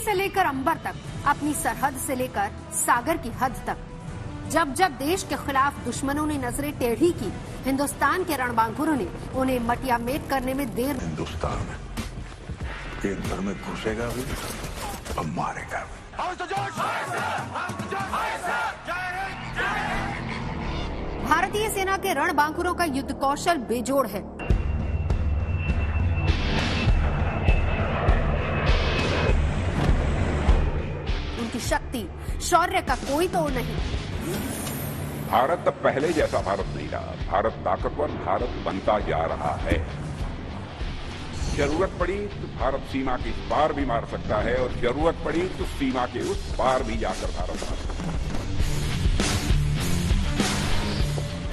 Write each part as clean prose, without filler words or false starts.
से लेकर अंबर तक, अपनी सरहद से लेकर सागर की हद तक, जब जब देश के खिलाफ दुश्मनों ने नजरें टेढ़ी की, हिंदुस्तान के रणबांकुरों ने उन्हें मटियामेट करने में देर। हिंदुस्तान एक घर में घुसेगा भी और मारेगा भी। भारतीय सेना के रणबांकुरों का युद्ध कौशल बेजोड़ है। उनकी शक्ति, शौर्य का कोई तोड़ नहीं। भारत अब पहले जैसा भारत नहीं रहा। भारत ताकतवर भारत बनता जा रहा है। जरूरत पड़ी तो भारत सीमा के पार भी मार सकता है और जरूरत पड़ी तो सीमा के उस पार भी जाकर भारत मार सकता है।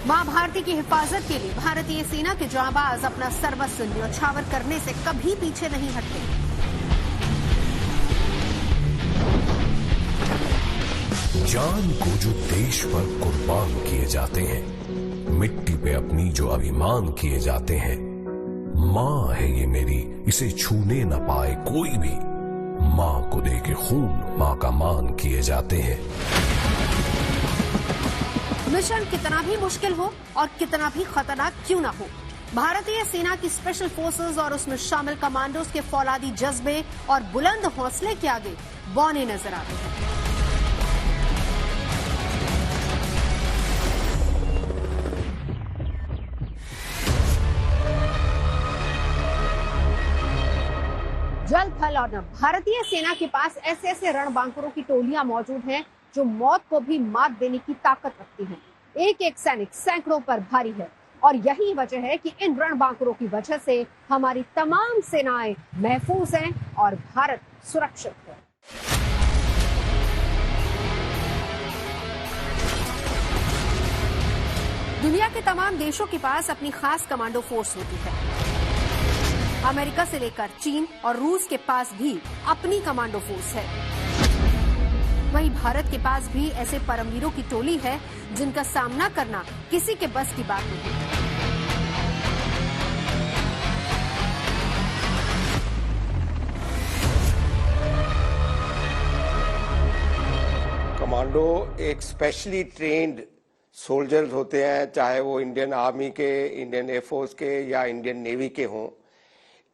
मां भारती की हिफाजत के लिए भारतीय सेना के जांबाज अपना सर्वस्व न्यौछावर करने से कभी पीछे नहीं हटते। जान को जो देश पर कुर्बान किए जाते हैं, मिट्टी पे अपनी जो अभिमान किए जाते हैं, माँ है ये मेरी, इसे छूने न पाए कोई भी। माँ को दे के खून माँ का मान किए जाते हैं। मिशन कितना भी मुश्किल हो और कितना भी खतरनाक क्यों ना हो, भारतीय सेना की स्पेशल फोर्सेस और उसमें शामिल कमांडोज के फौलादी जज्बे और बुलंद हौसले के आगे बौने नजर आते हैं। जल, थल और नभ, भारतीय सेना के पास ऐसे ऐसे रणबांकुरों की टोलियां मौजूद हैं जो मौत को भी मात देने की ताकत रखती हैं। एक एक सैनिक सैकड़ों पर भारी है और यही वजह है कि इन रणबांकुरों की वजह से हमारी तमाम सेनाएं महफूज हैं और भारत सुरक्षित है। दुनिया के तमाम देशों के पास अपनी खास कमांडो फोर्स होती है। अमेरिका से लेकर चीन और रूस के पास भी अपनी कमांडो फोर्स है। वहीं भारत के पास भी ऐसे परमवीरों की टोली है जिनका सामना करना किसी के बस की बात नहीं। कमांडो एक स्पेशली ट्रेन्ड सोल्जर्स होते हैं, चाहे वो इंडियन आर्मी के, इंडियन एयरफोर्स के या इंडियन नेवी के हों।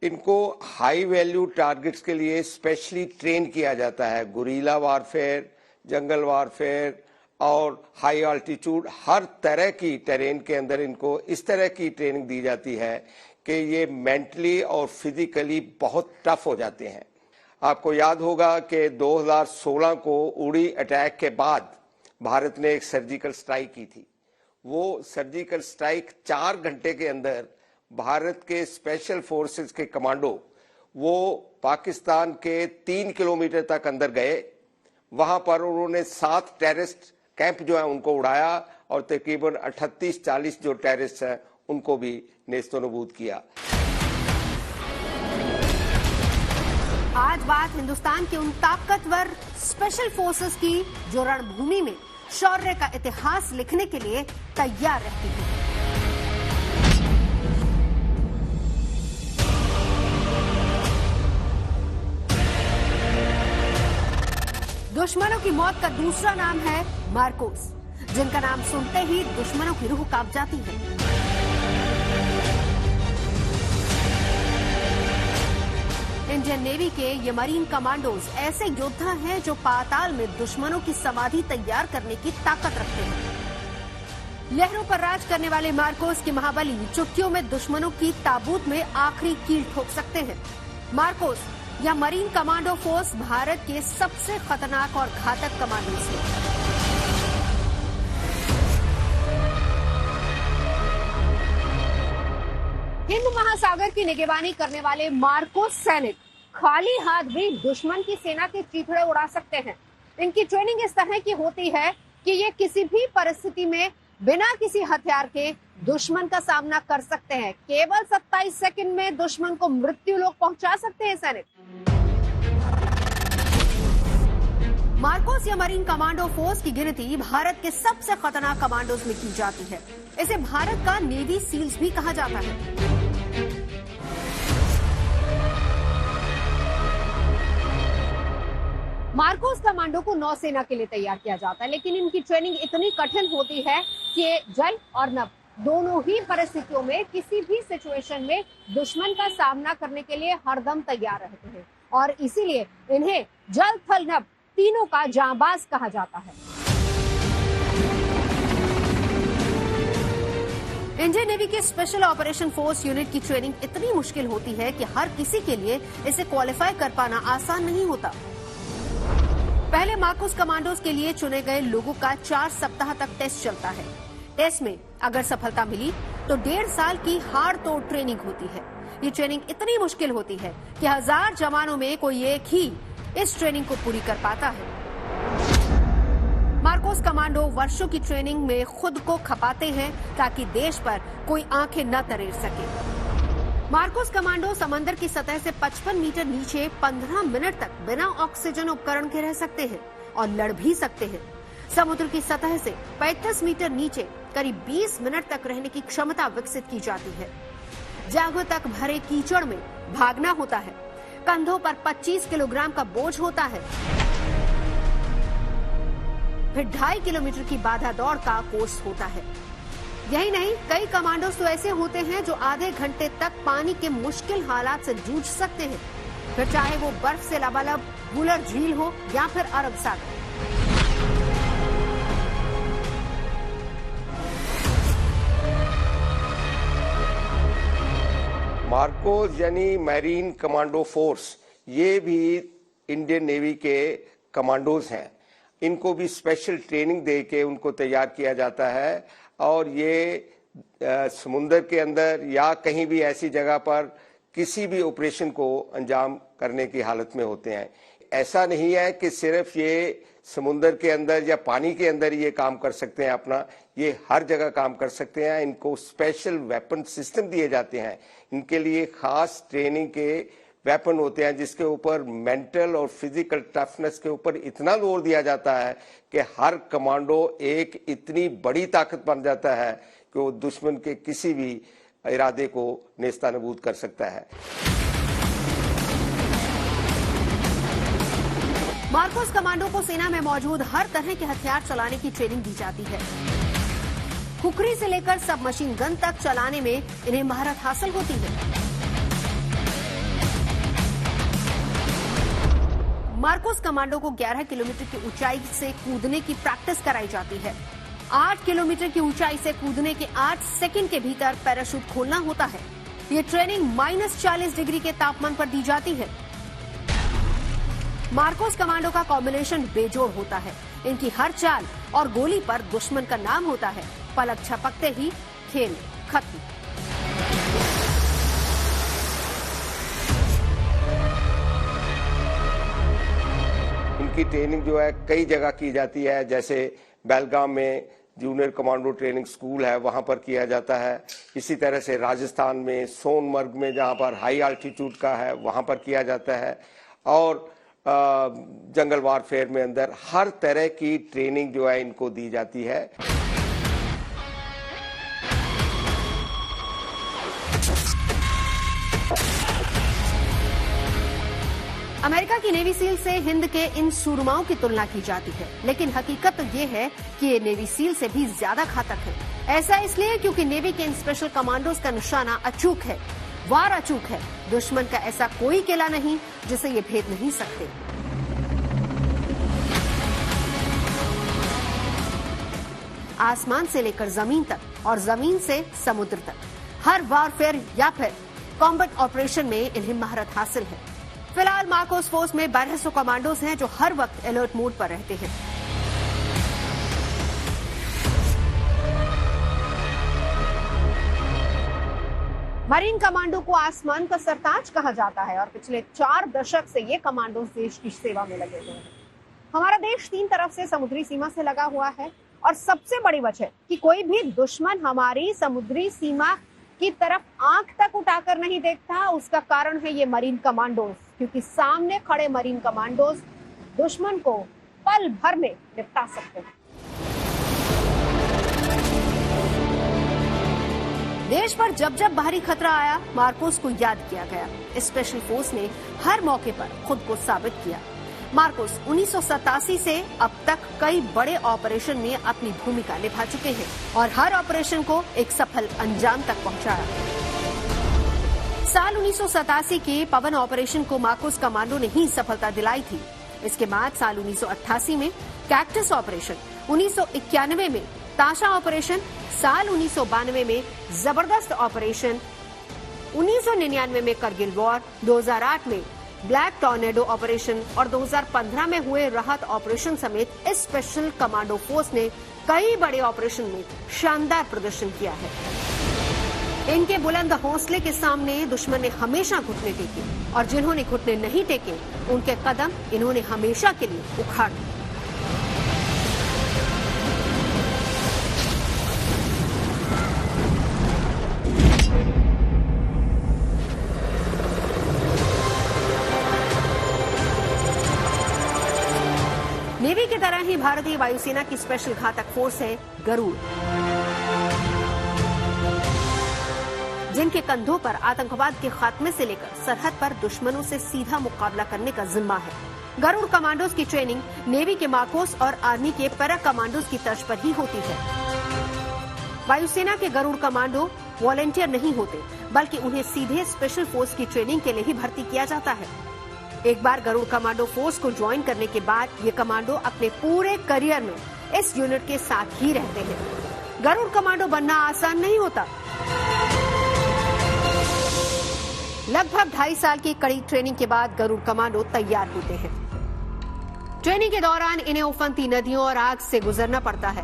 इनको हाई वैल्यू टारगेट्स के लिए स्पेशली ट्रेन किया जाता है। गुरीला वारफेयर, जंगल वारफेयर और हाई अल्टीट्यूड, हर तरह की टेरेन के अंदर इनको इस तरह की ट्रेनिंग दी जाती है कि ये मेंटली और फिजिकली बहुत टफ हो जाते हैं। आपको याद होगा कि 2016 को उड़ी अटैक के बाद भारत ने एक सर्जिकल स्ट्राइक की थी। वो सर्जिकल स्ट्राइक 4 घंटे के अंदर भारत के स्पेशल फोर्सेस के कमांडो वो पाकिस्तान के 3 किलोमीटर तक अंदर गए। वहां पर उन्होंने 7 टेररिस्ट कैंप जो है उनको उड़ाया और तकरीबन 38-40 जो टेररिस्ट हैं उनको भी नेस्तनाबूद किया। आज बात हिंदुस्तान के उन ताकतवर स्पेशल फोर्सेस की जो रणभूमि में शौर्य का इतिहास लिखने के लिए तैयार रहती है। दुश्मनों की मौत का दूसरा नाम है मार्कोस, जिनका नाम सुनते ही दुश्मनों की रूह कांप जाती है। इंडियन नेवी के ये मरीन कमांडोज ऐसे योद्धा हैं जो पाताल में दुश्मनों की समाधि तैयार करने की ताकत रखते हैं। लहरों पर राज करने वाले मार्कोस के महाबली चुटकियों में दुश्मनों की ताबूत में आखिरी कील ठोक सकते हैं। मार्कोस या मरीन कमांडो फोर्स भारत के सबसे खतरनाक और घातक कमांडोज हैं। हिंद महासागर की निगरानी करने वाले मार्कोस सैनिक खाली हाथ भी दुश्मन की सेना के चीथड़े उड़ा सकते हैं। इनकी ट्रेनिंग इस तरह की होती है कि ये किसी भी परिस्थिति में बिना किसी हथियार के दुश्मन का सामना कर सकते हैं। केवल 27 सेकंड में दुश्मन को मृत्यु लोक पहुंचा सकते हैं सैनिक। मार्कोस या मरीन कमांडो फोर्स की गिनती भारत के सबसे खतरनाक कमांडोज में की जाती है। इसे भारत का नेवी सील्स भी कहा जाता है। मार्कोस कमांडो को नौसेना के लिए तैयार किया जाता है, लेकिन इनकी ट्रेनिंग इतनी कठिन होती है कि जल और नभ दोनों ही परिस्थितियों में किसी भी सिचुएशन में दुश्मन का सामना करने के लिए हरदम तैयार रहते हैं और इसीलिए इन्हें जल थल नभ तीनों का जांबाज कहा जाता है। इंडियन नेवी के स्पेशल ऑपरेशन फोर्स यूनिट की ट्रेनिंग इतनी मुश्किल होती है कि हर किसी के लिए इसे क्वालिफाई कर पाना आसान नहीं होता। पहले मार्कोस कमांडोज के लिए चुने गए लोगों का 4 सप्ताह तक टेस्ट चलता है। टेस्ट में अगर सफलता मिली तो 1.5 साल की हार्ड तोड़ ट्रेनिंग होती है। ये ट्रेनिंग इतनी मुश्किल होती है कि 1000 जवानों में कोई एक ही इस ट्रेनिंग को पूरी कर पाता है। मार्कोस कमांडो वर्षों की ट्रेनिंग में खुद को खपाते हैं ताकि देश पर कोई आंखें न तरेर सके। मार्कोस कमांडो समंदर की सतह से 55 मीटर नीचे 15 मिनट तक बिना ऑक्सीजन उपकरण के रह सकते हैं और लड़ भी सकते हैं। समुद्र की सतह से 35 मीटर नीचे करीब 20 मिनट तक रहने की क्षमता विकसित की जाती है। जांघों तक भरे कीचड़ में भागना होता है। कंधों पर 25 किलोग्राम का बोझ होता है। फिर 2.5 किलोमीटर की बाधा दौड़ का कोर्स होता है। यही नहीं, कई कमांडोज तो ऐसे होते हैं जो आधे घंटे तक पानी के मुश्किल हालात से जूझ सकते हैं, फिर चाहे वो बर्फ से लबालब वुलर झील हो या फिर अरब सागर। मार्कोस यानी मैरीन कमांडो फोर्स, ये भी इंडियन नेवी के कमांडोज हैं। इनको भी स्पेशल ट्रेनिंग दे के उनको तैयार किया जाता है और ये समुद्र के अंदर या कहीं भी ऐसी जगह पर किसी भी ऑपरेशन को अंजाम करने की हालत में होते हैं। ऐसा नहीं है कि सिर्फ ये समुद्र के अंदर या पानी के अंदर ये काम कर सकते हैं अपना, ये हर जगह काम कर सकते हैं। इनको स्पेशल वेपन सिस्टम दिए जाते हैं। इनके लिए खास ट्रेनिंग के वेपन होते हैं जिसके ऊपर मेंटल और फिजिकल टफनेस के ऊपर इतना जोर दिया जाता है कि हर कमांडो एक इतनी बड़ी ताकत बन जाता है कि वो दुश्मन के किसी भी इरादे को नेस्तानाबूद कर सकता है। मार्कोस कमांडो को सेना में मौजूद हर तरह के हथियार चलाने की ट्रेनिंग दी जाती है। खुखरी से लेकर सब मशीन गन तक चलाने में इन्हें महारत हासिल होती है। मार्कोस कमांडो को 11 किलोमीटर की ऊंचाई से कूदने की प्रैक्टिस कराई जाती है। 8 किलोमीटर की ऊंचाई से कूदने के 8 सेकंड के भीतर पैराशूट खोलना होता है। ये ट्रेनिंग -40 डिग्री के तापमान पर दी जाती है। मार्कोस कमांडो का कॉम्बिनेशन बेजोड़ होता है। इनकी हर चाल और गोली पर दुश्मन का नाम होता है। पलक झपकते ही खेल खत्म। इनकी ट्रेनिंग जो है कई जगह की जाती है, जैसे बेलगाम में जूनियर कमांडो ट्रेनिंग स्कूल है, वहां पर किया जाता है। इसी तरह से राजस्थान में सोनमर्ग में जहां पर हाई आल्टीट्यूड का है वहां पर किया जाता है। और जंगल वारफेयर में अंदर हर तरह की ट्रेनिंग जो है इनको दी जाती है। अमेरिका की नेवी सील से हिंद के इन सूरमाओं की तुलना की जाती है, लेकिन हकीकत ये है कि ये नेवी सील से भी ज्यादा घातक है। ऐसा इसलिए क्योंकि नेवी के इन स्पेशल कमांडोज का निशाना अचूक है, वार अचूक है। दुश्मन का ऐसा कोई किला नहीं जिसे ये भेद नहीं सकते। आसमान से लेकर जमीन तक और जमीन से समुद्र तक, हर वारफेयर या फिर कॉम्बैट ऑपरेशन में इन्हें महारत हासिल है। फिलहाल मार्कोस फोर्स में 1200 कमांडोज हैं जो हर वक्त अलर्ट मोड पर रहते हैं। मरीन कमांडो को आसमान का सरताज कहा जाता है और पिछले 4 दशक से ये कमांडोज देश की सेवा में लगे हुए हैं। हमारा देश 3 तरफ से समुद्री सीमा से लगा हुआ है और सबसे बड़ी वजह कि कोई भी दुश्मन हमारी समुद्री सीमा की तरफ आंख तक उठाकर नहीं देखता, उसका कारण है ये मरीन कमांडोज, क्योंकि सामने खड़े मरीन कमांडोज दुश्मन को पल भर में निपटा सकते हैं। देश पर जब जब बाहरी खतरा आया, मार्कोस को याद किया गया। स्पेशल फोर्स ने हर मौके पर खुद को साबित किया। मार्कोस 1987 से अब तक कई बड़े ऑपरेशन में अपनी भूमिका निभा चुके हैं और हर ऑपरेशन को एक सफल अंजाम तक पहुंचाया। साल 1987 के पवन ऑपरेशन को मार्कोस कमांडो ने ही सफलता दिलाई थी। इसके बाद साल 1988 में कैक्टस ऑपरेशन, 1991 में ताशा ऑपरेशन, साल 1992 में जबरदस्त ऑपरेशन, 1999 में करगिल वॉर, 2008 में ब्लैक टॉर्नेडो ऑपरेशन और 2015 में हुए राहत ऑपरेशन समेत इस स्पेशल कमांडो फोर्स ने कई बड़े ऑपरेशन में शानदार प्रदर्शन किया है। इनके बुलंद हौसले के सामने दुश्मन ने हमेशा घुटने टेके और जिन्होंने घुटने नहीं टेके उनके कदम इन्होंने हमेशा के लिए उखाड़ दिए। नेवी की तरह ही भारतीय वायुसेना की स्पेशल घातक फोर्स है गरुड़, जिनके कंधों पर आतंकवाद के खात्मे से लेकर सरहद पर दुश्मनों से सीधा मुकाबला करने का जिम्मा है। गरुड़ कमांडोज की ट्रेनिंग नेवी के मार्कोस और आर्मी के पैरा कमांडोज की तर्ज पर ही होती है। वायुसेना के गरुड़ कमांडो वॉलंटियर नहीं होते, बल्कि उन्हें सीधे स्पेशल फोर्स की ट्रेनिंग के लिए ही भर्ती किया जाता है। एक बार गरुड़ कमांडो फोर्स को ज्वाइन करने के बाद ये कमांडो अपने पूरे करियर में इस यूनिट के साथ ही रहते हैं। गरुड़ कमांडो बनना आसान नहीं होता। लगभग 2.5 साल की कड़ी ट्रेनिंग के बाद गरुड़ कमांडो तैयार होते हैं। ट्रेनिंग के दौरान इन्हें उफनती नदियों और आग से गुजरना पड़ता है।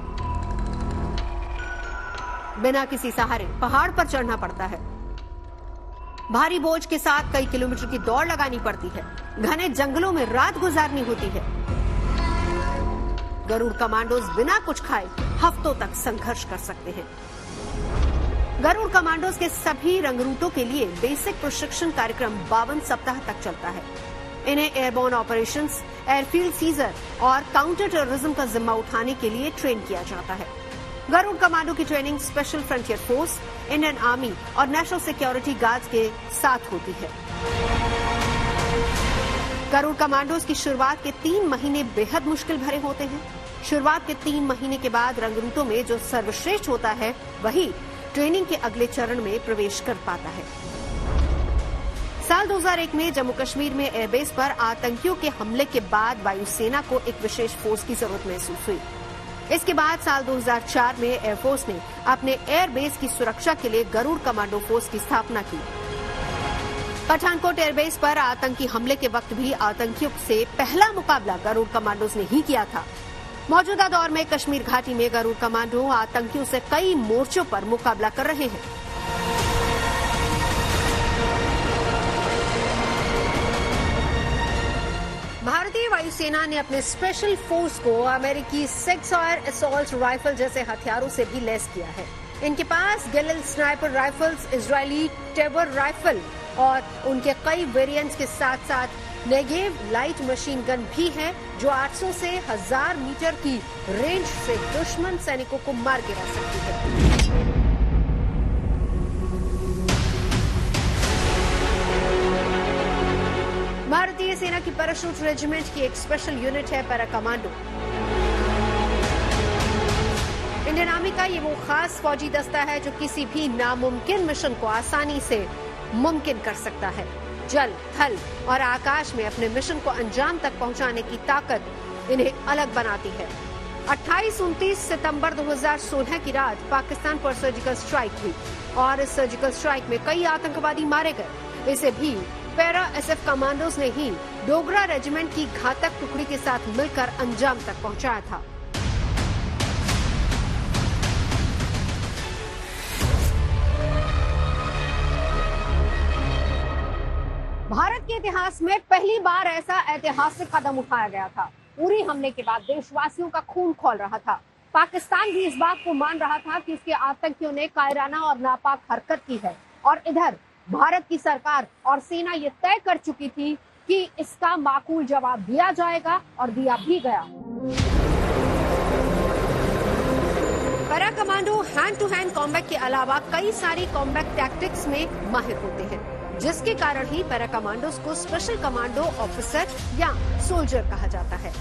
बिना किसी सहारे पहाड़ पर चढ़ना पड़ता है। भारी बोझ के साथ कई किलोमीटर की दौड़ लगानी पड़ती है। घने जंगलों में रात गुजारनी होती है। गरुड़ कमांडोज बिना कुछ खाए हफ्तों तक संघर्ष कर सकते हैं। गरुड़ कमांडोज के सभी रंगरूटों के लिए बेसिक प्रशिक्षण कार्यक्रम 52 सप्ताह तक चलता है। इन्हें एयरबोर्न ऑपरेशंस, एयरफील्ड सीजर और काउंटर टेररिज्म का जिम्मा उठाने के लिए ट्रेन किया जाता है। गरुड़ कमांडो की training special frontier force, Indian army और नेशनल सिक्योरिटी गार्ड्स के साथ होती है। गरुड़ कमांडोज की शुरुआत के 3 महीने बेहद मुश्किल भरे होते हैं। शुरुआत के 3 महीने के बाद रंगरूटों में जो सर्वश्रेष्ठ होता है वही ट्रेनिंग के अगले चरण में प्रवेश कर पाता है। साल 2001 में जम्मू कश्मीर में एयरबेस पर आतंकियों के हमले के बाद वायुसेना को एक विशेष फोर्स की जरूरत महसूस हुई। इसके बाद साल 2004 में एयरफोर्स ने अपने एयरबेस की सुरक्षा के लिए गरुड़ कमांडो फोर्स की स्थापना की। पठानकोट एयरबेस पर आतंकी हमले के वक्त भी आतंकियों से पहला मुकाबला गरुड़ कमांडोज ने ही किया था। मौजूदा दौर में कश्मीर घाटी में गरुड़ कमांडो आतंकियों से कई मोर्चों पर मुकाबला कर रहे हैं। भारतीय वायुसेना ने अपने स्पेशल फोर्स को अमेरिकी 6-आयर असॉल्ट राइफल जैसे हथियारों से भी लैस किया है। इनके पास गिलिल स्नाइपर राइफल्स, इजरायली टेबर राइफल और उनके कई वेरिएंट्स के साथ साथ नेगेव लाइट मशीन गन भी है, जो 800 से 1000 मीटर की रेंज से दुश्मन सैनिकों को मार गिरा सकती है। भारतीय सेना की पैराशूट रेजिमेंट की एक स्पेशल यूनिट है पैरा कमांडो। इंडियन आर्मी का ये वो खास फौजी दस्ता है जो किसी भी नामुमकिन मिशन को आसानी से मुमकिन कर सकता है। जल, थल और आकाश में अपने मिशन को अंजाम तक पहुंचाने की ताकत इन्हें अलग बनाती है। 28-29 सितंबर 2016 की रात पाकिस्तान पर सर्जिकल स्ट्राइक हुई और इस सर्जिकल स्ट्राइक में कई आतंकवादी मारे गए। इसे भी पैरा एसएफ कमांडोज ने ही डोगरा रेजिमेंट की घातक टुकड़ी के साथ मिलकर अंजाम तक पहुंचाया था। भारत के इतिहास में पहली बार ऐसा ऐतिहासिक कदम उठाया गया था। उरी हमले के बाद देशवासियों का खून खौल रहा था। पाकिस्तान भी इस बात को मान रहा था कि उसके आतंकियों ने कायराना और नापाक हरकत की है, और इधर भारत की सरकार और सेना ये तय कर चुकी थी कि इसका माकूल जवाब दिया जाएगा, और दिया भी गया। Para commando hand to hand combat के अलावा कई सारी कॉम्बैट टैक्टिक्स में माहिर होते हैं। जिसके कारण ही पैरा कमांडोज को स्पेशल कमांडो ऑफिसर या सोल्जर कहा जाता है।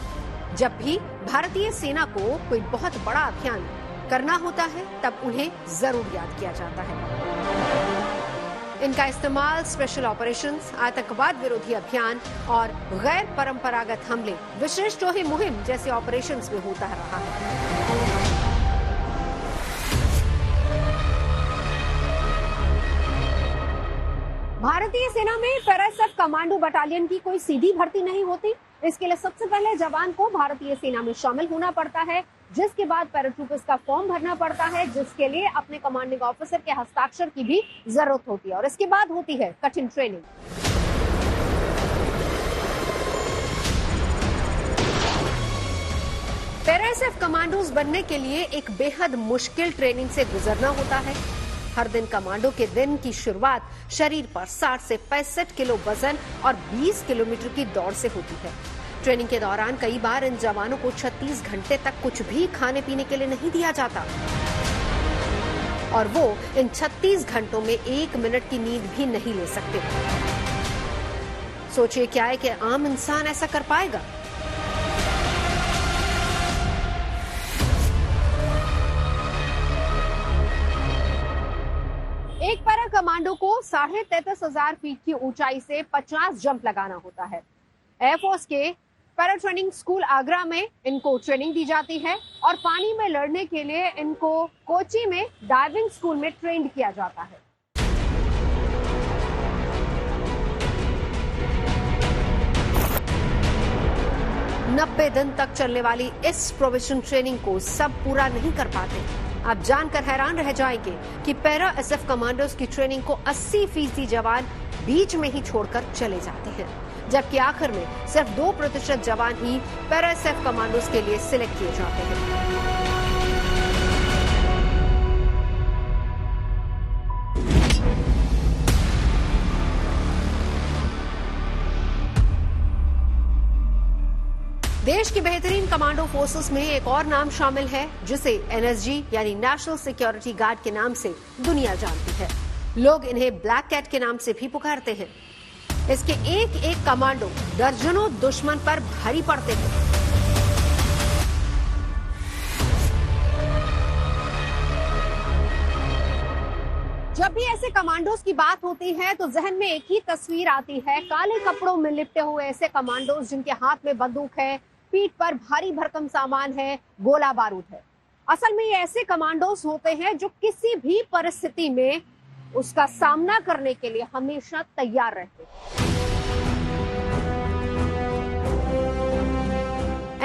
जब भी भारतीय सेना को कोई बहुत बड़ा अभियान करना होता है तब उन्हें जरूर याद किया जाता है। इनका इस्तेमाल स्पेशल ऑपरेशंस, आतंकवाद विरोधी अभियान और गैर परंपरागत हमले, विशेष टोहे मुहिम जैसे ऑपरेशंस में होता रहा है। भारतीय सेना में पैराएसएफ कमांडो बटालियन की कोई सीधी भर्ती नहीं होती। इसके लिए सबसे पहले जवान को भारतीय सेना में शामिल होना पड़ता है, जिसके बाद पैराट्रूपर्स का फॉर्म भरना पड़ता है, जिसके लिए अपने कमांडिंग ऑफिसर के हस्ताक्षर की भी जरूरत होती है और इसके बाद होती है कठिन ट्रेनिंग। पैराएसएफ कमांडोज बनने के लिए एक बेहद मुश्किल ट्रेनिंग से गुजरना होता है। हर दिन कमांडो के दिन की शुरुआत शरीर पर 60 से 65 किलो वजन और 20 किलोमीटर की दौड़ से होती है। ट्रेनिंग के दौरान कई बार इन जवानों को 36 घंटे तक कुछ भी खाने पीने के लिए नहीं दिया जाता और वो इन 36 घंटों में 1 मिनट की नींद भी नहीं ले सकते। सोचिए क्या है कि आम इंसान ऐसा कर पाएगा? एक पैरा कमांडो को 33,500 फीट की ऊंचाई से 50 जंप लगाना होता है। एयरफोर्स के पैरा ट्रेनिंग स्कूल आगरा में इनको ट्रेनिंग दी जाती है और पानी में लड़ने के लिए इनको कोची में डाइविंग स्कूल में ट्रेंड किया जाता है। नब्बे दिन तक चलने वाली इस प्रोविजन ट्रेनिंग को सब पूरा नहीं कर पाते। आप जानकर हैरान रह जाएंगे कि पैरा एसएफ कमांडोज की ट्रेनिंग को 80% जवान बीच में ही छोड़कर चले जाते हैं, जबकि आखिर में सिर्फ 2% जवान ही पैरा एसएफ कमांडोज के लिए सिलेक्ट किए जाते हैं। देश की बेहतरीन कमांडो फोर्सेस में एक और नाम शामिल है जिसे एनएसजी यानी नेशनल सिक्योरिटी गार्ड के नाम से दुनिया जानती है। लोग इन्हें ब्लैक कैट के नाम से भी पुकारते हैं। इसके एक एक कमांडो दर्जनों दुश्मन पर भारी पड़ते हैं। जब भी ऐसे कमांडोज की बात होती है तो जहन में एक ही तस्वीर आती है, काले कपड़ों में लिपटे हुए ऐसे कमांडोज जिनके हाथ में बंदूक है, पीठ पर भारी भरकम सामान है, गोला बारूद है। असल में ये ऐसे कमांडोज होते हैं जो किसी भी परिस्थिति में उसका सामना करने के लिए हमेशा तैयार रहते हैं।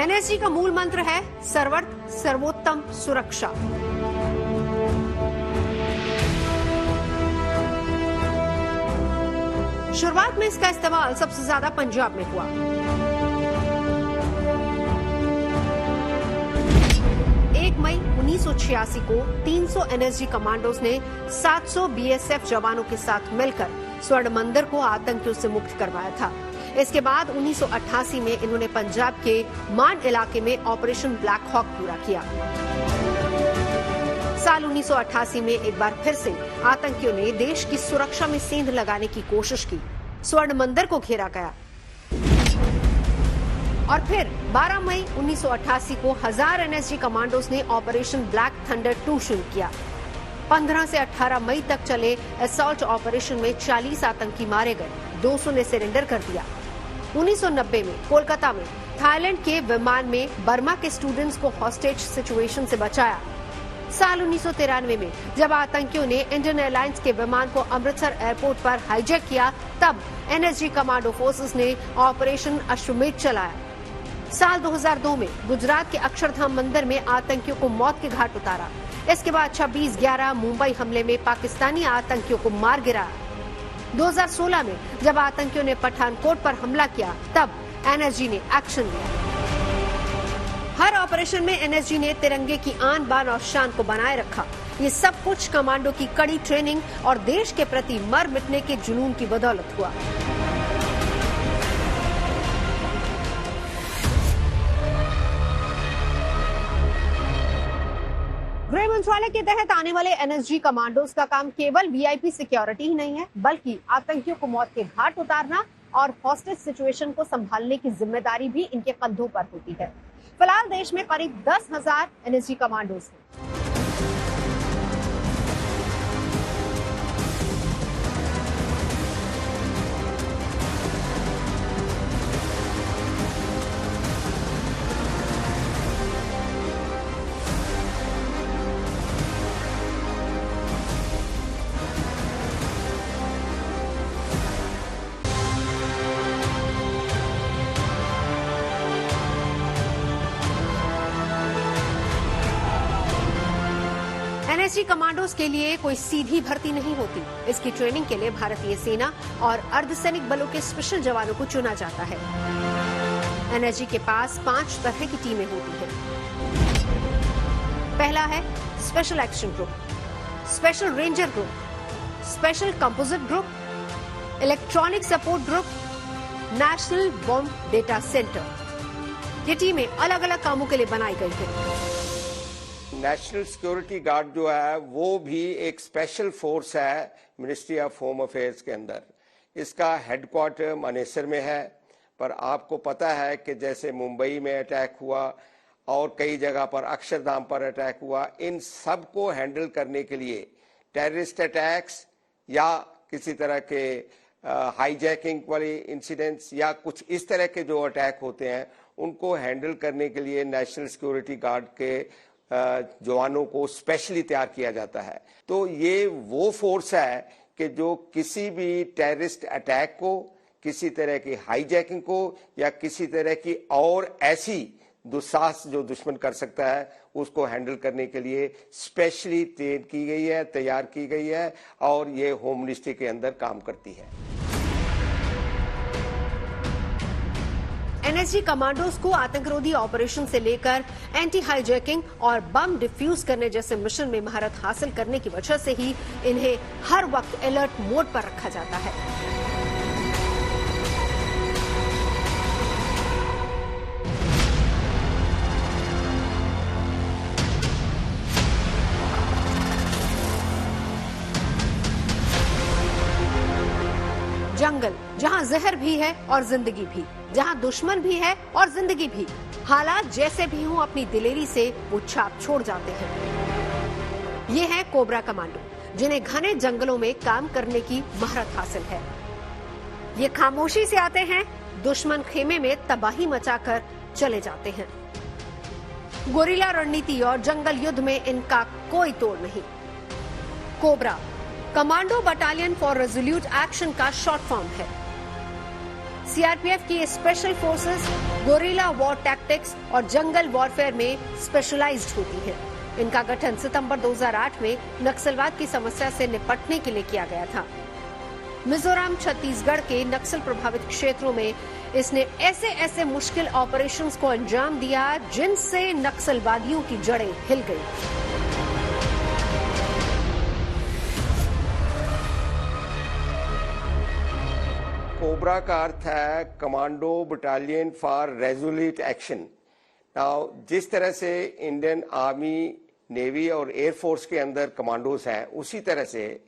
एनएसजी का मूल मंत्र है सर्वत्र सर्वोत्तम सुरक्षा। शुरुआत में इसका इस्तेमाल सबसे ज्यादा पंजाब में हुआ। 1 मई 1986 को 300 एनएसजी कमांडोज ने 700 बीएसएफ जवानों के साथ मिलकर स्वर्ण मंदिर को आतंकियों से मुक्त करवाया था। इसके बाद 1988 में इन्होंने पंजाब के मान इलाके में ऑपरेशन ब्लैक हॉक पूरा किया। साल 1988 में एक बार फिर से आतंकियों ने देश की सुरक्षा में सेंध लगाने की कोशिश की। स्वर्ण मंदिर को घेरा गया और फिर 12 मई 1988 को 1000 एनएसजी कमांडोज ने ऑपरेशन ब्लैक थंडर 2 शुरू किया। 15 से 18 मई तक चले असॉल्ट ऑपरेशन में 40 आतंकी मारे गए, 200 ने सरेंडर कर दिया। 1990 में कोलकाता में थाईलैंड के विमान में बर्मा के स्टूडेंट्स को हॉस्टेज सिचुएशन से बचाया। साल 1993 में जब आतंकियों ने इंडियन एयरलाइंस के विमान को अमृतसर एयरपोर्ट पर हाईजैक किया, तब एनएसजी कमांडो फोर्सेस ने ऑपरेशन अश्वमेध चलाया। साल 2002 में गुजरात के अक्षरधाम मंदिर में आतंकियों को मौत के घाट उतारा। इसके बाद 26/11 मुंबई हमले में पाकिस्तानी आतंकियों को मार गिराया। 2016 में जब आतंकियों ने पठानकोट पर हमला किया, तब एनएसजी ने एक्शन लिया। हर ऑपरेशन में एनएसजी ने तिरंगे की आन बान और शान को बनाए रखा। ये सब कुछ कमांडो की कड़ी ट्रेनिंग और देश के प्रति मर मिटने के जुनून की बदौलत हुआ। गृह मंत्रालय के तहत आने वाले एनएसजी कमांडोज का काम केवल वीआईपी सिक्योरिटी ही नहीं है, बल्कि आतंकियों को मौत के घाट उतारना और हॉस्टेज सिचुएशन को संभालने की जिम्मेदारी भी इनके कंधों पर होती है। फिलहाल देश में करीब 10,000 एनएसजी कमांडोज हैं। एनएसजी कमांडोज के लिए कोई सीधी भर्ती नहीं होती। इसकी ट्रेनिंग के लिए भारतीय सेना और अर्धसैनिक बलों के स्पेशल जवानों को चुना जाता है। एनएसजी के पास 5 तरह की टीमें होती हैं। पहला है special action group, special ranger group, special composite group, electronic support group, national bomb data centre. ये टीमें अलग अलग कामों के लिए बनाई गई हैं। नेशनल सिक्योरिटी गार्ड जो है वो भी एक स्पेशल फोर्स है मिनिस्ट्री ऑफ होम अफेयर्स के अंदर। इसका हेडक्वार्टर मानेसर में है, पर आपको पता है कि जैसे मुंबई में अटैक हुआ और कई जगह पर अक्षरधाम पर अटैक हुआ, इन सब को हैंडल करने के लिए टेररिस्ट अटैक्स या किसी तरह के हाईजैकिंग वाले इंसिडेंट्स या कुछ इस तरह के जो अटैक होते हैं, उनको हैंडल करने के लिए नेशनल सिक्योरिटी गार्ड के जवानों को स्पेशली तैयार किया जाता है। तो ये वो फोर्स है कि जो किसी भी टेररिस्ट अटैक को, किसी तरह की हाईजैकिंग को या किसी तरह की और ऐसी दुस्साहस जो दुश्मन कर सकता है, उसको हैंडल करने के लिए स्पेशली ट्रेन की गई है, तैयार की गई है और ये होम मिनिस्ट्री के अंदर काम करती है। एनएसजी कमांडोज को आतंकरोधी ऑपरेशन से लेकर एंटी हाईजैकिंग और बम डिफ्यूज करने जैसे मिशन में महारत हासिल करने की वजह से ही इन्हें हर वक्त अलर्ट मोड पर रखा जाता है। जंगल, जहां जहर भी है और जिंदगी भी, जहां दुश्मन भी है और जिंदगी भी, हालात जैसे भी हों अपनी दिलेरी से वो छाप छोड़ जाते हैं। ये है कोबरा कमांडो, जिन्हें घने जंगलों में काम करने की महारत हासिल है। ये खामोशी से आते हैं, दुश्मन खेमे में तबाही मचाकर चले जाते हैं। गोरिल्ला रणनीति और जंगल युद्ध में इनका कोई तोड़ नहीं। Cobra commando battalion for resolute action का शॉर्ट फॉर्म है। सीआरपीएफ की special forces gorilla war tactics और जंगल वॉरफेयर में स्पेशलाइज्ड होती है। इनका गठन सितंबर 2008 में नक्सलवाद की समस्या से निपटने के लिए किया गया था। मिजोरम, छत्तीसगढ़ के नक्सल प्रभावित क्षेत्रों में इसने ऐसे ऐसे मुश्किल ऑपरेशंस को अंजाम दिया जिनसे नक्सलवादियों की जड़ें हिल गई। कोबरा का अर्थ है commando battalion for resolute action. Now जिस तरह से इंडियन आर्मी, नेवी और एयरफोर्स के अंदर कमांडोज हैं, उसी तरह से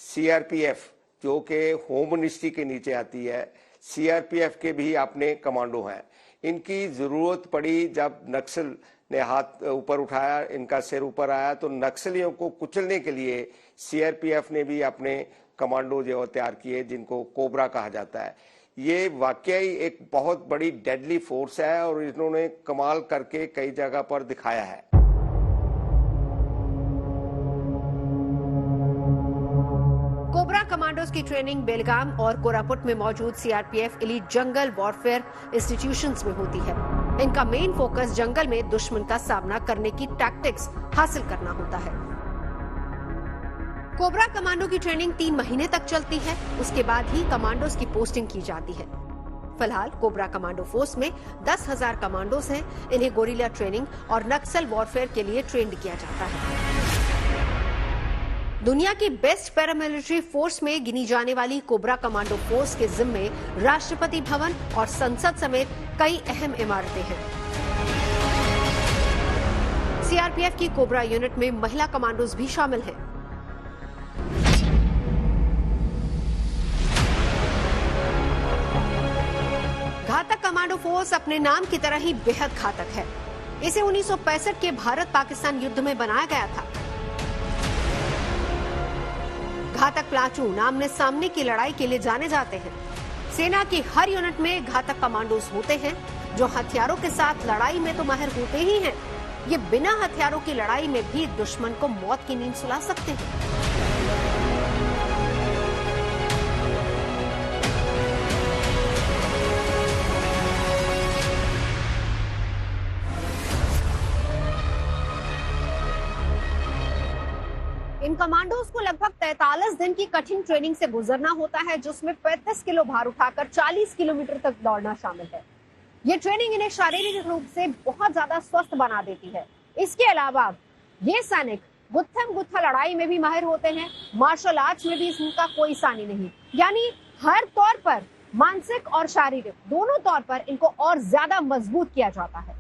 सीआरपीएफ जो कि होम मिनिस्ट्री के नीचे आती है, सीआरपीएफ के भी अपने कमांडो हैं। इनकी जरूरत पड़ी जब नक्सल ने हाथ ऊपर उठाया, इनका सिर ऊपर आया, तो नक्सलियों को कुचलने के लिए सीआरपीएफ ने भी अपने कमांडो जो तैयार किए, जिनको कोबरा कहा जाता है। ये वाकई एक बहुत बड़ी डेडली फोर्स है और इन्होंने कमाल करके कई जगह पर दिखाया है। कोबरा कमांडोज की ट्रेनिंग बेलगाम और कोरापुट में मौजूद सीआरपीएफ एलीट जंगल वॉरफेयर इंस्टीट्यूशंस में होती है। इनका मेन फोकस जंगल में दुश्मन का सामना करने की टैक्टिक्स हासिल करना होता है। कोबरा कमांडो की ट्रेनिंग 3 महीने तक चलती है। उसके बाद ही कमांडोज की पोस्टिंग की जाती है। फिलहाल कोबरा कमांडो फोर्स में 10,000 कमांडोज हैं। इन्हें गोरिल्ला ट्रेनिंग और नक्सल वॉरफेयर के लिए ट्रेंड किया जाता है। दुनिया की बेस्ट पैरामिलिट्री फोर्स में गिनी जाने वाली कोबरा कमांडो फोर्स के जिम्मे राष्ट्रपति भवन और संसद समेत कई अहम इमारतें हैं। सीआरपीएफ की कोबरा यूनिट में महिला कमांडोज भी शामिल हैं। घातक कमांडो फोर्स अपने नाम की तरह ही बेहद घातक है। इसे 1965 के भारत पाकिस्तान युद्ध में बनाया गया था। घातक प्लाटून आमने सामने की लड़ाई के लिए जाने जाते हैं। सेना की हर यूनिट में घातक कमांडोज होते हैं जो हथियारों के साथ लड़ाई में तो माहिर होते ही हैं, ये बिना हथियारों की लड़ाई में भी दुश्मन को मौत की नींद सुला सकते हैं। इन कमांडोज को लगभग 43 दिन की कठिन ट्रेनिंग से गुजरना होता है, जिसमें 35 किलो भार उठाकर 40 किलोमीटर तक दौड़ना शामिल है। ये ट्रेनिंग इन्हें शारीरिक रूप से बहुत ज्यादा स्वस्थ बना देती है। इसके अलावा ये सैनिक गुत्थम गुत्था लड़ाई में भी माहिर होते हैं। मार्शल आर्ट्स में भी इनका कोई सानी नहीं, यानी हर तौर पर मानसिक और शारीरिक दोनों तौर पर इनको और ज्यादा मजबूत किया जाता है।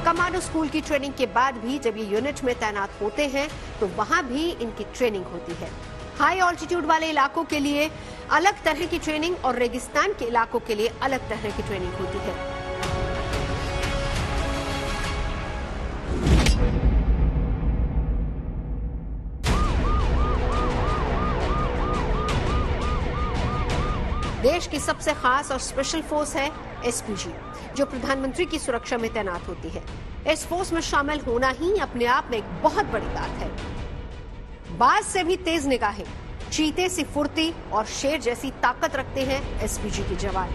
कमांडो स्कूल की ट्रेनिंग के बाद भी जब ये यूनिट में तैनात होते हैं तो वहां भी इनकी ट्रेनिंग होती है। हाई ऑल्टीट्यूड वाले इलाकों के लिए अलग तरह की ट्रेनिंग और रेगिस्तान के इलाकों के लिए अलग तरह की ट्रेनिंग होती है। देश की सबसे खास और स्पेशल फोर्स है एसपीजी, जो प्रधानमंत्री की सुरक्षा में तैनात होती है। इस फोर्स में शामिल होना ही अपने आप में एक बहुत बड़ी बात है। बाज से भी तेज निगाहें, चीते सी फुर्ती और शेर जैसी ताकत रखते हैं एसपीजी के जवान।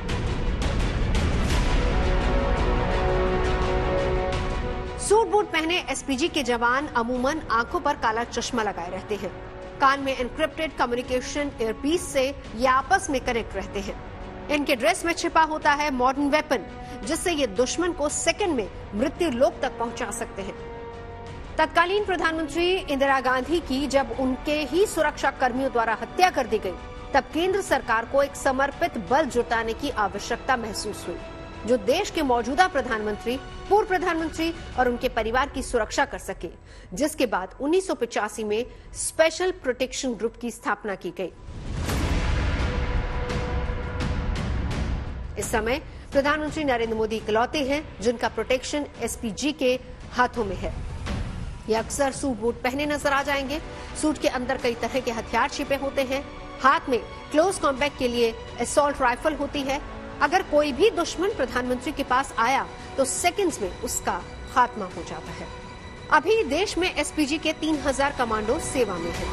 सूट बूट पहने एसपीजी के जवान अमूमन आंखों पर काला चश्मा लगाए रहते हैं। कान में एनक्रिप्टेड कम्युनिकेशन ईयरपीस से ये आपस में कनेक्ट रहते हैं। इनके ड्रेस में छिपा होता है मॉडर्न वेपन, जिससे ये दुश्मन को सेकंड में मृत्यु लोक तक पहुंचा सकते हैं। तत्कालीन प्रधानमंत्री इंदिरा गांधी की जब उनके ही सुरक्षा कर्मियों द्वारा हत्या कर दी गई, तब केंद्र सरकार को एक समर्पित बल जुटाने की आवश्यकता महसूस हुई, जो देश के मौजूदा प्रधानमंत्री, पूर्व प्रधानमंत्री और उनके परिवार की सुरक्षा कर सके। जिसके बाद 1985 में स्पेशल प्रोटेक्शन ग्रुप की स्थापना की गई। इस समय प्रधानमंत्री नरेंद्र मोदी इकलौते हैं जिनका प्रोटेक्शन एसपीजी के हाथों में है। ये अक्सर सूट बूट पहने नजर आ जाएंगे। सूट के अंदर कई तरह के हथियार छिपे होते हैं। हाथ में क्लोज कॉम्बैट के लिए असॉल्ट राइफल होती है। अगर कोई भी दुश्मन प्रधानमंत्री के पास आया तो सेकंड्स में उसका खात्मा हो जाता है। अभी देश में एसपीजी के 3000 कमांडो सेवा में हैं।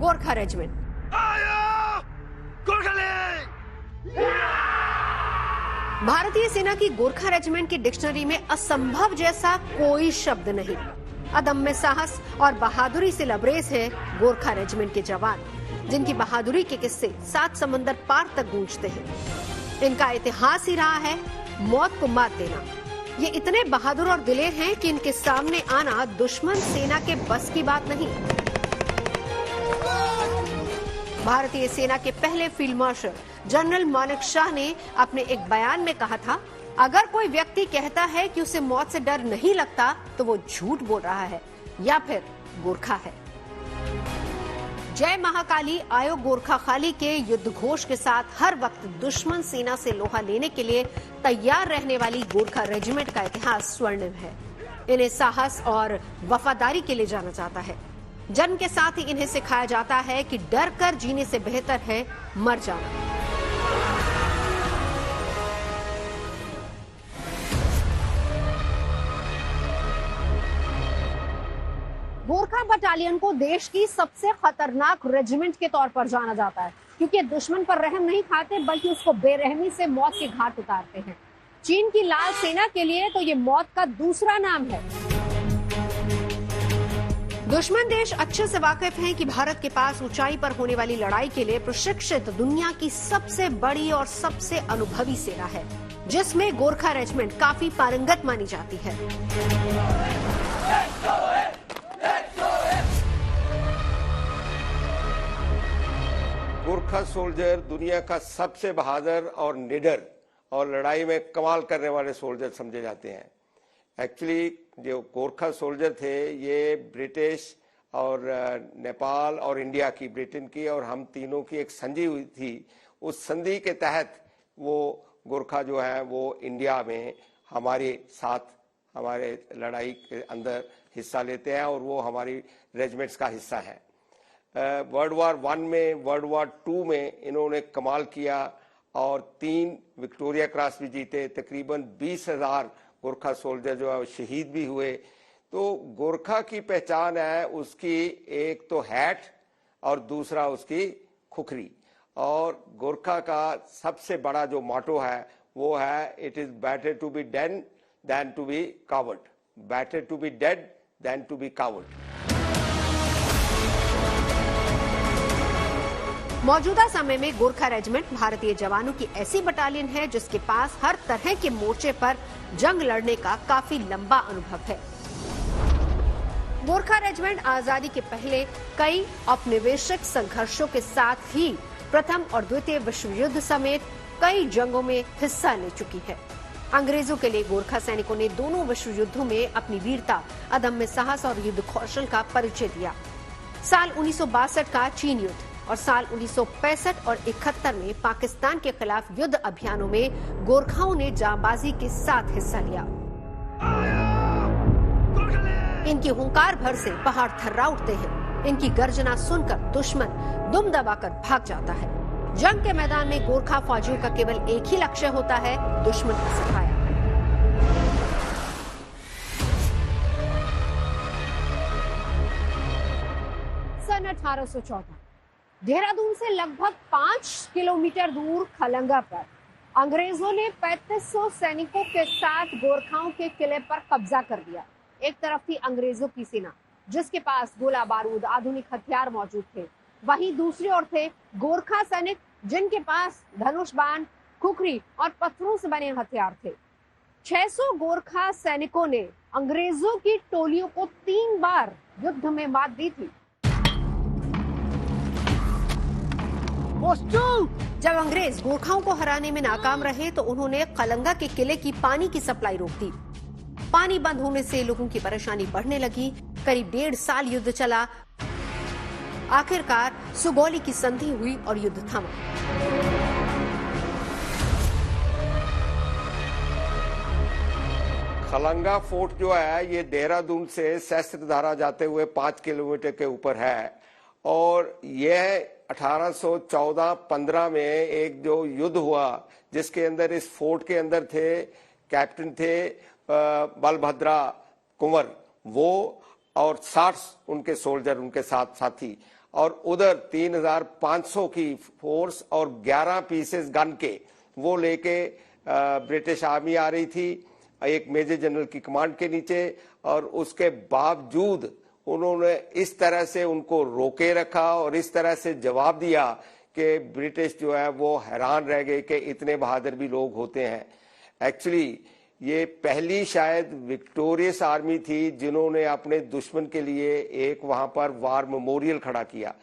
गोरखा रेजिमेंट। भारतीय सेना की गोरखा रेजिमेंट की डिक्शनरी में असंभव जैसा कोई शब्द नहीं। अदम्य साहस और बहादुरी से लबरेज है गोरखा रेजिमेंट के जवान, जिनकी बहादुरी के किस्से 7 समंदर पार तक गूंजते हैं। इनका इतिहास ही रहा है मौत को मात देना। ये इतने बहादुर और दिलेर हैं कि इनके सामने आना दुश्मन सेना के बस की बात नहीं। भारतीय सेना के पहले field marshal general Manek Shah ने अपने एक बयान में कहा था, अगर कोई व्यक्ति कहता है कि उसे मौत से डर नहीं लगता तो वो झूठ बोल रहा है या फिर गोरखा है। जय महाकाली आयो गोरखा खाली के युद्ध घोष के साथ हर वक्त दुश्मन सेना से लोहा लेने के लिए तैयार रहने वाली गोरखा रेजिमेंट का इतिहास स्वर्णिम है। इन्हें साहस और वफादारी के लिए जाना जाता है। जन्म के साथ ही इन्हें सिखाया जाता है कि डर कर जीने से बेहतर है मर जाना। गोरखा बटालियन को देश की सबसे खतरनाक रेजिमेंट के तौर पर जाना जाता है, क्योंकि दुश्मन पर रहम नहीं खाते बल्कि उसको बेरहमी से मौत के घाट उतारते हैं। चीन की लाल सेना के लिए तो ये मौत का दूसरा नाम है। दुश्मन देश अच्छे से वाकिफ हैं कि भारत के पास ऊंचाई पर होने वाली लड़ाई के लिए प्रशिक्षित दुनिया की सबसे बड़ी और सबसे अनुभवी सेना है, जिसमें गोरखा रेजिमेंट काफी पारंगत मानी जाती है। गोरखा गोरखा सोल्जर दुनिया का सबसे बहादुर और निडर और लड़ाई में कमाल करने वाले सोल्जर समझे जाते हैं। एक्चुअली जो गोरखा सोल्जर थे ये ब्रिटिश और नेपाल और इंडिया की, ब्रिटेन की और हम तीनों की एक संधि हुई थी। उस संधि के तहत वो गोरखा जो है वो इंडिया में हमारे साथ हमारे लड़ाई के अंदर हिस्सा लेते हैं और वो हमारी रेजिमेंट्स का हिस्सा है। वर्ल्ड वार 1 में, वर्ल्ड वार 2 में इन्होंने कमाल किया और 3 विक्टोरिया क्रॉस भी जीते। तकरीबन 20,000 गोरखा सोल्जर जो है शहीद भी हुए। तो गोरखा की पहचान है उसकी एक तो हैट और दूसरा उसकी खुखरी। और गोरखा का सबसे बड़ा जो मोटो है वो है it is better to be dead than to be coward, better to be dead than to be coward. मौजूदा समय में गोरखा रेजिमेंट भारतीय जवानों की ऐसी बटालियन है जिसके पास हर तरह के मोर्चे पर जंग लड़ने का काफी लंबा अनुभव है। गोरखा रेजिमेंट आजादी के पहले कई औपनिवेशिक संघर्षों के साथ ही प्रथम और द्वितीय विश्व युद्ध समेत कई जंगों में हिस्सा ले चुकी है। अंग्रेजों के लिए गोरखा सैनिकों ने दोनों विश्व युद्धों में अपनी वीरता, अदम्य साहस और युद्ध कौशल का परिचय दिया। साल 1962 का चीन युद्ध और साल 1965 और 71 में पाकिस्तान के खिलाफ युद्ध अभियानों में गोरखाओं ने जांबाजी के साथ हिस्सा लिया। इनकी हुंकार भर से पहाड़ थर्रा उठते हैं। इनकी गर्जना सुनकर दुश्मन दुम दबाकर भाग जाता है। जंग के मैदान में गोरखा फौजियों का केवल एक ही लक्ष्य होता है, दुश्मन का सफाया। सन 1814 देहरादून से लगभग 5 किलोमीटर दूर खलंगा पर अंग्रेजों ने 3500 सैनिकों के साथ गोरखाओं के किले पर कब्जा कर दिया। एक तरफ थी अंग्रेजों की सेना जिसके पास गोला बारूद, आधुनिक हथियार मौजूद थे। वहीं दूसरी ओर थे गोरखा सैनिक जिनके पास धनुष बाण, खुखरी और पत्थरों से बने हथियार थे। 600 गोरखा सैनिकों ने अंग्रेजों की टोलियों को 3 बार युद्ध में मात दी थी। जब अंग्रेज गोरखाओं को हराने में नाकाम रहे तो उन्होंने खलंगा के किले की पानी की सप्लाई रोक दी। पानी बंद होने से लोगों की परेशानी बढ़ने लगी। करीब 1.5 साल युद्ध चला। आखिरकार सुगौली की संधि हुई और युद्ध थमा। खलंगा फोर्ट जो है ये देहरादून से सहस्त्रधारा जाते हुए 5 किलोमीटर के ऊपर है और यह 1814-15 में एक जो युद्ध हुआ जिसके अंदर इस फोर्ट के अंदर थे, कैप्टन थे बलभद्रा कुंवर वो और 60 उनके सोल्जर उनके साथ साथी और उधर 3500 की फोर्स और 11 पीसेस गन के वो लेके ब्रिटिश आर्मी आ रही थी एक मेजर जनरल की कमांड के नीचे। और उसके बावजूद उन्होंने इस तरह से उनको रोके रखा और इस तरह से जवाब दिया कि ब्रिटिश जो है वो हैरान रह गए कि इतने बहादुर भी लोग होते हैं। एक्चुअली ये पहली शायद विक्टोरियस आर्मी थी जिन्होंने अपने दुश्मन के लिए एक वहां पर वार मेमोरियल खड़ा किया।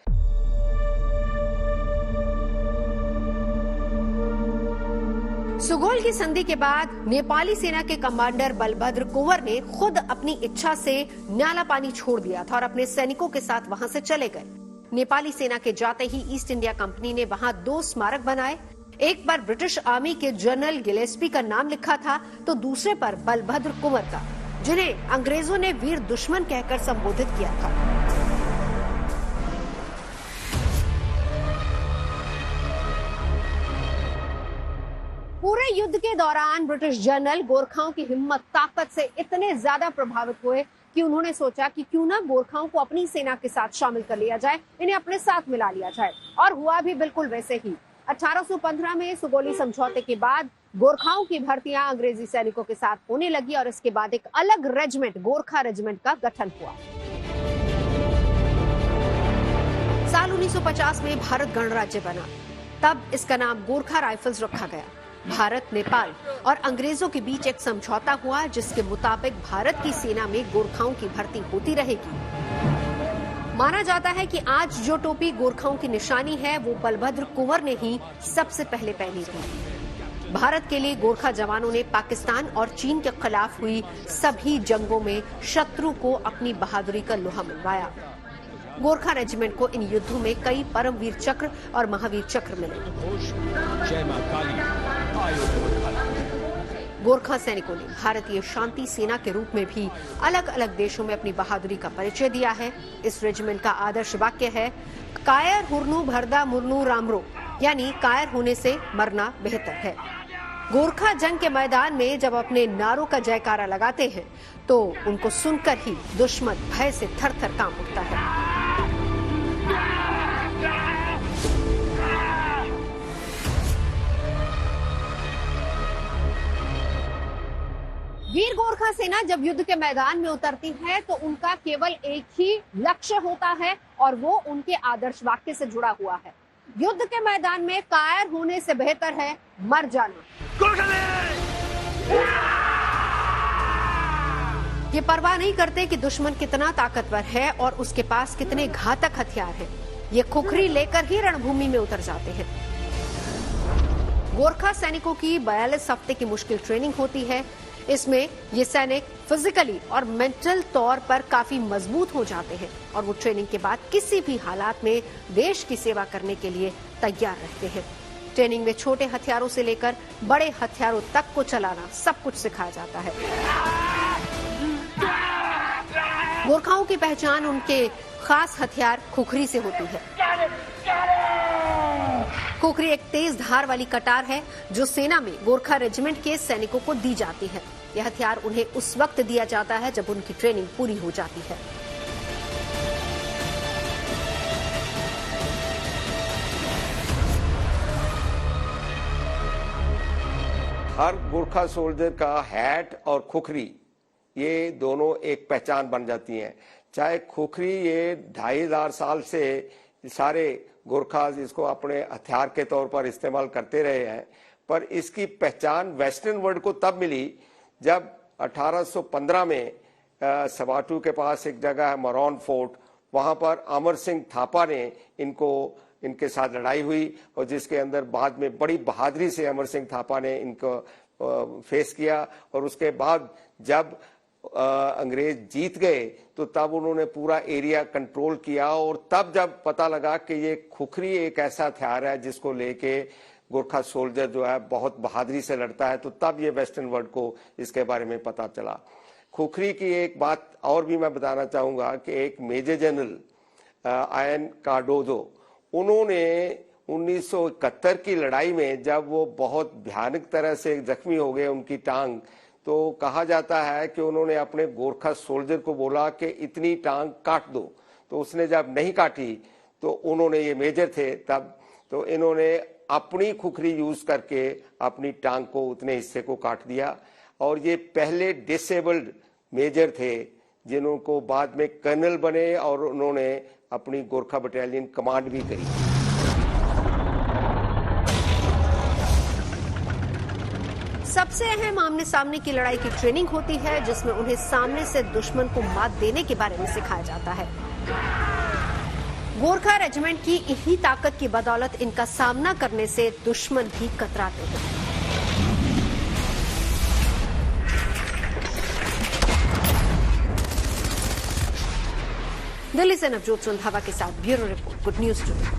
सुगौल की संधि के बाद नेपाली सेना के कमांडर बलभद्र कुंवर ने खुद अपनी इच्छा से न्याला पानी छोड़ दिया था और अपने सैनिकों के साथ वहां से चले गए। नेपाली सेना के जाते ही ईस्ट इंडिया कंपनी ने वहां 2 स्मारक बनाए। एक पर ब्रिटिश आर्मी के जनरल गिलेस्पी का नाम लिखा था तो दूसरे पर बलभद्र कुंवर का, जिन्हें अंग्रेजों ने वीर दुश्मन कहकर संबोधित किया था। पूरे युद्ध के दौरान ब्रिटिश जनरल गोरखाओं की हिम्मत ताकत से इतने ज्यादा प्रभावित हुए कि उन्होंने सोचा कि क्यों ना गोरखाओं को अपनी सेना के साथ शामिल कर लिया जाए, इन्हें अपने साथ मिला लिया जाए। और हुआ भी बिल्कुल वैसे ही। 1815 में सुगौली समझौते के बाद गोरखाओं की भर्तियां अंग्रेजी सैनिकों के साथ होने लगी और इसके बाद एक अलग रेजिमेंट गोरखा रेजिमेंट का गठन हुआ। साल 1950 में भारत गणराज्य बना। तब इसका नाम गोरखा राइफल्स रखा गया। भारत, नेपाल और अंग्रेजों के बीच एक समझौता हुआ जिसके मुताबिक भारत की सेना में गोरखाओं की भर्ती होती रहेगी। माना जाता है कि आज जो टोपी गोरखाओं की निशानी है वो बलभद्र कुंवर ने ही सबसे पहले पहनी थी। भारत के लिए गोरखा जवानों ने पाकिस्तान और चीन के खिलाफ हुई सभी जंगों में शत्रु को अपनी बहादुरी का लोहा मनवाया। गोरखा रेजिमेंट को इन युद्धों में कई परमवीर चक्र और महावीर चक्र मिले। गोरखा सैनिकों ने भारतीय शांति सेना के रूप में भी अलग अलग देशों में अपनी बहादुरी का परिचय दिया है। इस रेजिमेंट का आदर्श वाक्य है, कायर हुरनु भरदा मुरनु रामरो, यानी कायर होने से मरना बेहतर है। गोरखा जंग के मैदान में जब अपने नारों का जयकारा लगाते हैं तो उनको सुनकर ही दुश्मन भय से थर-थर कांप उठता है। वीर गोरखा सेना जब युद्ध के मैदान में उतरती है तो उनका केवल एक ही लक्ष्य होता है और वो उनके आदर्श वाक्य से जुड़ा हुआ है। युद्ध के मैदान में कायर होने से बेहतर है मर जाना। ये परवाह नहीं करते कि दुश्मन कितना ताकतवर है और उसके पास कितने घातक हथियार हैं। ये खुखरी लेकर ही रणभूमि में उतर जाते हैं। गोरखा सैनिकों की 42 हफ्ते की मुश्किल ट्रेनिंग होती है। इसमें ये सैनिक फिजिकली और मेंटल तौर पर काफी मजबूत हो जाते हैं और वो ट्रेनिंग के बाद किसी भी हालात में देश की सेवा करने के लिए तैयार रहते हैं। ट्रेनिंग में छोटे हथियारों से लेकर बड़े हथियारों तक को चलाना सब कुछ सिखाया जाता है। गोरखाओं की पहचान उनके खास हथियार खुखरी से होती है। खुखरी एक तेज धार वाली कटार है जो सेना में गोरखा रेजिमेंट के सैनिकों को दी जाती है। यह हथियार उन्हें उस वक्त दिया जाता है जब उनकी ट्रेनिंग पूरी हो जाती है। हर गोरखा सोल्जर का हैट और खुखरी ये दोनों एक पहचान बन जाती हैं। चाहे खुखरी ये 2500 साल से सारे गोरखा इसको अपने हथियार के तौर पर इस्तेमाल करते रहे हैं, पर इसकी पहचान वेस्टर्न वर्ल्ड को तब मिली जब 1815 में सवाटू के पास एक जगह है मरौन फोर्ट, वहां पर अमर सिंह थापा ने इनके साथ लड़ाई हुई और जिसके अंदर बाद में बड़ी बहादुरी से अमर सिंह थापा ने इनको फेस किया। और उसके बाद जब अंग्रेज जीत गए तो तब उन्होंने पूरा एरिया कंट्रोल किया और तब जब पता लगा कि ये खुखरी एक ऐसा हथियार है जिसको लेके गोरखा सोल्जर जो है बहुत बहादुरी से लड़ता है, तो तब ये वेस्टर्न वर्ल्ड को इसके बारे में पता चला। खुखरी की एक बात और भी मैं बताना चाहूंगा कि एक मेजर जनरल आयन कार्डोजो, उन्होंने 1971 की लड़ाई में जब वो बहुत भयानक तरह से जख्मी हो गए उनकी टांग, तो कहा जाता है कि उन्होंने अपने गोरखा सोल्जर को बोला कि इतनी टांग काट दो, तो उसने जब नहीं काटी तो उन्होंने, ये मेजर थे तब, तो इन्होंने अपनी खुखरी यूज करके अपनी टांग को उतने हिस्से को काट दिया। और ये पहले डिसेबल्ड मेजर थे जिनको बाद में कर्नल बने और उन्होंने अपनी गोरखा बटालियन कमांड भी करी। सबसे अहम आमने सामने की लड़ाई की ट्रेनिंग होती है जिसमें उन्हें सामने से दुश्मन को मात देने के बारे में सिखाया जाता है। गोरखा रेजिमेंट की इन्हीं ताकत की बदौलत इनका सामना करने से दुश्मन भी कतराते हैं। दिल्ली से नवजोत रंधावा के साथ bureau report, good news today.